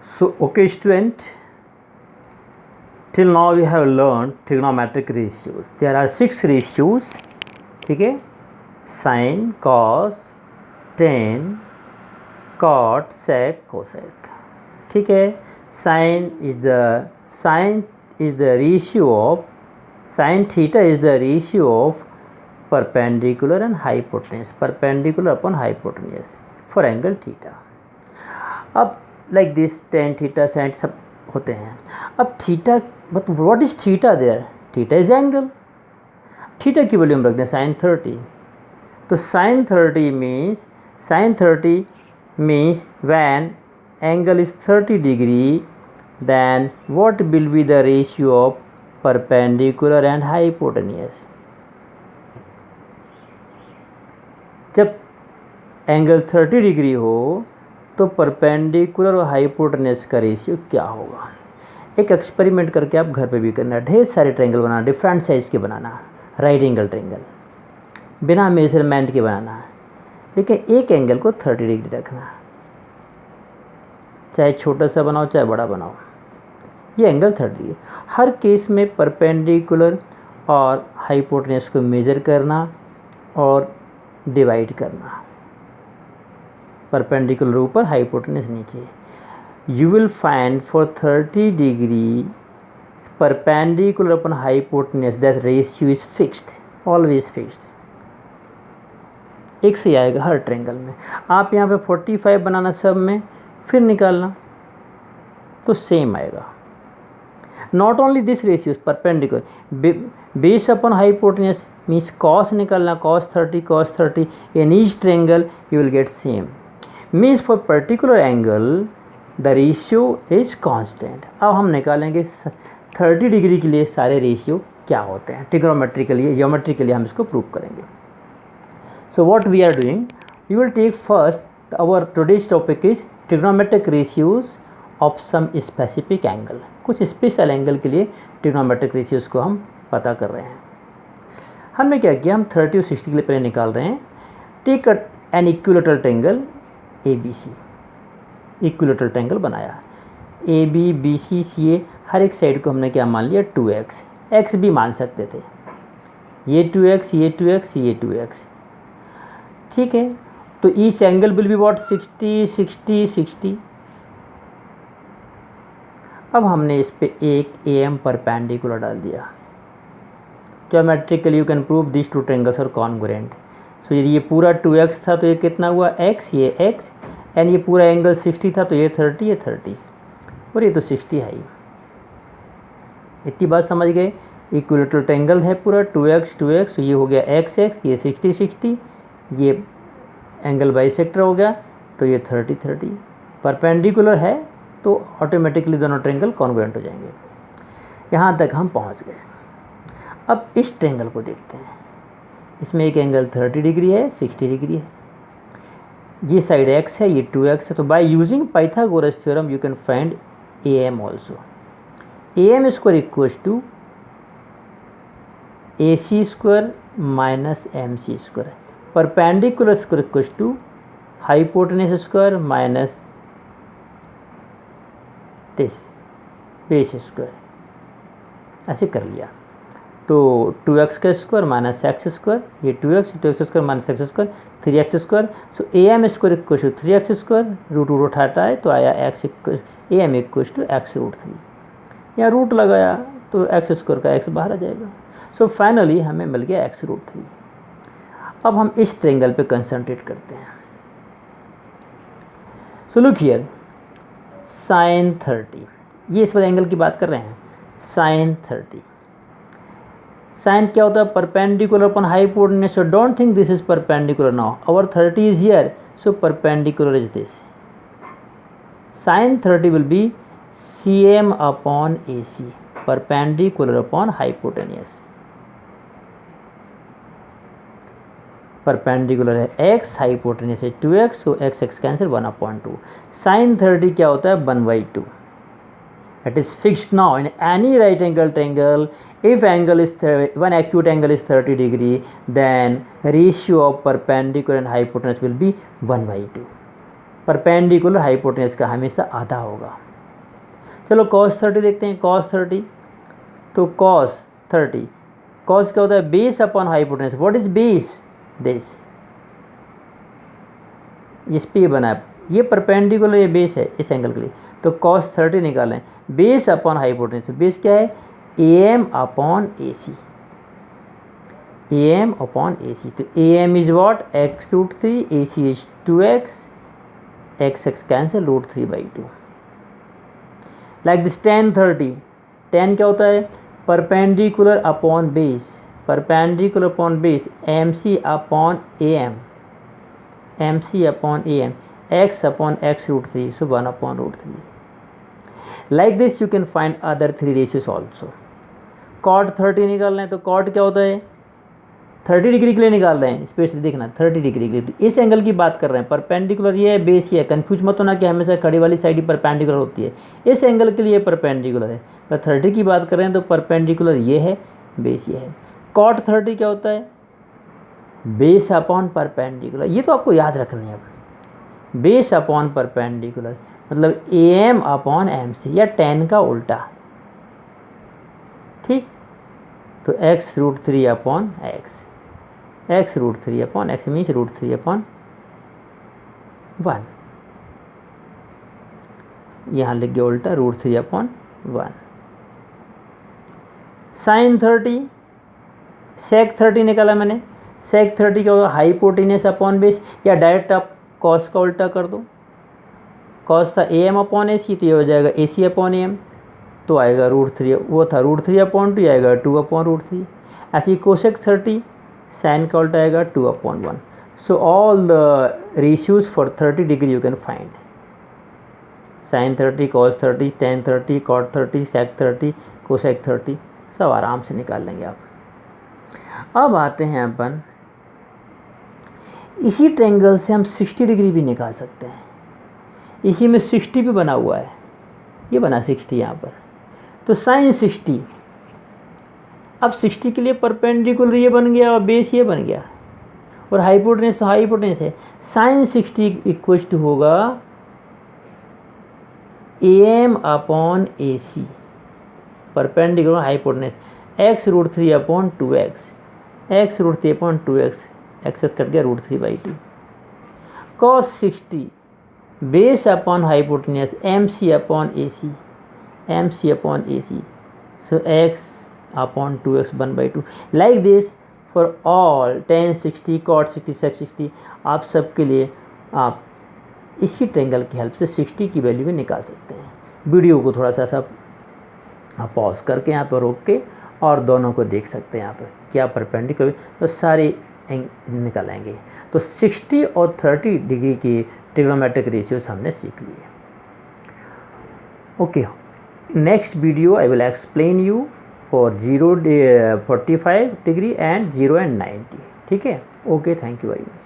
So okay student, till now we have learned trigonometric ratios. There are 6 ratios. ठीक है, sin, cos, tan, cot, sec, cosec. ठीक है, sin is the ratio of sin theta is the ratio of perpendicular and hypotenuse, perpendicular upon hypotenuse for angle theta. अब like this tan theta sin सब होते हैं. अब theta मतलब what is theta there? Theta is angle. Theta की value हम रखते हैं sin 30. तो sin 30 means when angle is 30 degree, then what will be the ratio of perpendicular and hypotenuse? जब एंगल 30 डिग्री हो तो परपेंडिकुलर और हाइपोटेन्यूस का रेशियो क्या होगा? एक एक्सपेरिमेंट करके आप घर पे भी करना. ढेर सारे ट्रायंगल बनाना, डिफरेंट साइज़ के बनाना, राइट एंगल ट्रायंगल, बिना मेजरमेंट के बनाना, लेकिन एक एंगल को 30 डिग्री रखना. चाहे छोटा सा बनाओ चाहे बड़ा बनाओ, ये एंगल 30 है. हर केस में परपेंडिकुलर और हाइपोटेन्यूस को मेज़र करना और डिवाइड करना. परपेंडिकुलर ऊपर, हाइपोटेन्यूस नीचे. You will find for 30 degree perpendicular upon hypotenuse that ratio is fixed, always fixed. एक से आएगा हर ट्रायंगल में. आप यहाँ पे 45 बनाना सब में, फिर निकालना तो सेम आएगा. Not only this ratio is perpendicular, based upon hypotenuse means cos निकालना, cos 30 in each triangle you will get same. Means for particular angle the ratio is constant. अब हम निकालेंगे 30 डिग्री के लिए सारे रेशियो क्या होते हैं. ट्रिग्नोमेट्री के लिए, ज्योमेट्री के लिए हम इसको प्रूव करेंगे. So what we are doing, we will take first our today's topic is trigonometric ratios of some specific angle. कुछ स्पेशल एंगल के लिए ट्रिग्नोमेट्रिक रेशियोज को हम पता कर रहे हैं. हमने क्या किया, हम 30 और 60 के लिए पहले निकाल रहे हैं. Take an equilateral triangle ABC. Equilateral triangle बनाया, AB BC CA. हर एक साइड को हमने क्या मान लिया, 2x. x भी मान सकते थे. ये 2x, ये 2x, ये 2x. ठीक है, तो each angle will be what, 60 60 60. अब हमने इस पे एक AM परपेंडिकुलर डाल दिया. Geometrically you can prove this two triangles are congruent. So ये पूरा 2x था तो ये कितना हुआ, x, ये x. एंड ये पूरा एंगल 60 था तो ये 30, ये 30, और ये तो 60 है ही. इतनी बात समझ गए. इक्विलेटरल ट्रायंगल है पूरा 2x 2x, तो ये हो गया x x, ये 60 60, ये एंगल बाइसेक्टर हो गया तो ये 30 30. परपेंडिकुलर है तो ऑटोमेटिकली दोनों ट्रायंगल कॉन्ग्रुएंट हो जाएंगे. यहाँ तक हम पहुँच गए. अब इस ट्रायंगल को देखते हैं. इसमें एक एंगल 30 डिग्री है, 60 डिग्री है. ये साइड x है, ये 2x है. तो by using Pythagoras theorem you can find AM also. AM square equals to AC square minus MC square. Perpendicular square equals to hypotenuse square minus this base square. ऐसे कर लिया तो 2x का square minus x square, ये 2x square minus x square, 3x square. So AM square equal to 3x square. Root root हटा है तो आया AM equal to x root 3. यहाँ रूट लगाया तो x स्क्वायर का x बाहर आ जाएगा. सो फाइनली हमें मिल गया x रूट 3. अब हम इस ट्रायंगल पे कंसंट्रेट करते हैं. सो लुक हियर, sin 30, ये इस वाले एंगल की बात कर रहे हैं. sin 30, साइन क्या होता है, perpendicular upon hypotenuse. So don't think this is perpendicular now. Our 30 is here, so perpendicular is this. Sine 30 will be CM upon AC, perpendicular upon hypotenuse. Perpendicular है x, हाइपोटेन्यूस है 2x, so x x cancel 1/2. Sine 30 क्या होता है, 1/2. It is fixed now in any right angle triangle. If angle is one acute angle is 30 degree, then ratio of perpendicular and hypotenuse will be 1/2. Perpendicular hypotenuse का हमेशा आधा होगा. चलो cos 30 देखते हैं, cos 30, तो cos 30, cos क्या होता है, base upon hypotenuse. What is base, this, इस पे ये बना है, ये परपेंडिकुलर, ये बेस है इस एंगल के लिए, तो cos 30 निकालें, बेस अपॉन हाइपोटेनस, बेस क्या है, AM upon AC, AM upon AC, तो AM is what, x√3, AC is 2x, x cancel, √3/2, like this tan 30, tan क्या होता है, perpendicular upon base, perpendicular upon base, MC upon AM, MC upon AM, x upon x√3, so 1 upon √3. Like this you can find other three ratios also. cot 30 निकाल रहे हैं, तो cot क्या होता है, 30 डिग्री के लिए निकाल रहे हैं, स्पेशली देखना 30 डिग्री के लिए, तो इस एंगल की बात कर रहे हैं, परपेंडिकुलर ये है, बेस ये है, कन्फ्यूज मत होना कि हमेशा खड़ी वाली साइड ही परपेंडिकुलर होती है, इस एंगल के लिए परपेंडिकुलर है, तो 30 की बात कर रहे हैं तो परपेंडिकुलर ये है, बेस ये है। cot 30 क्या होता है, बेस अपॉन परपेंडिकुलर, ये तो आपको याद रखना है, अब बेस अपॉन परपेंडिकुलर मतलब AM अपॉन MC, या tan का उल्टा, ठीक, तो x√3 upon x, x√3 upon x means √3 upon 1, यहाँ लिख गया उल्टा, √3 अपॉन 1। sin 30, sec 30 निकाला मैंने, sec 30 क्या होगा, हाइपोटेनस अपॉन बेस, या डायरेक्ट आप cos का उल्टा कर दो, cos था AM अपॉन AC, तो ये हो जाएगा AC अपॉन AM, तो आएगा √3, वो था √3 अपॉन 2, आएगा 2 अपॉन √3। ऐसे ही cosec 30, sin का उल्टा आएगा 2 upon 1। So all the ratios for 30 degree you can find, sin 30, cos 30, tan 30, cot 30, sec 30, cosec 30, सब आराम से निकाल लेंगे आप। अब आते हैं अपन, इसी ट्रायंगल से हम 60 डिग्री भी निकाल सकते हैं, इसी में 60 भी बना हुआ है, ये बना 60 यहाँ पर, तो sin 60, अब 60 के लिए परपेंडिकुलर ये बन गया और बेस ये बन गया, और हाइपोटेनस तो हाइपोटेनस है, sin 60 इक्वल टू होगा AM upon AC, perpendicular hypotenuse, x√3 upon 2x, x√3 upon 2x, x's कट गया √3/2, cos 60 base upon hypotenuse, MC upon AC, MC upon AC, so x upon 2x 1/2, like this for all tan 60, cot 60, sec 60, आप सबके लिए आप इसी triangle की help से 60 की वैल्यू भी निकाल सकते हैं। वीडियो को थोड़ा सा आप पॉज करके यहाँ पर रोक के और दोनों को देख सकते हैं, यहाँ पर क्या परपेंडिकुलर, तो सारे निकल आएंगे। तो 60 और 30 डिग्री की ट्रिग्नोमेट्रिक रेशियोज हमने सीख लिए। Okay, next video I will explain you for 0, 45 degree and 0 and 90। ठीक है, okay, thank you very much.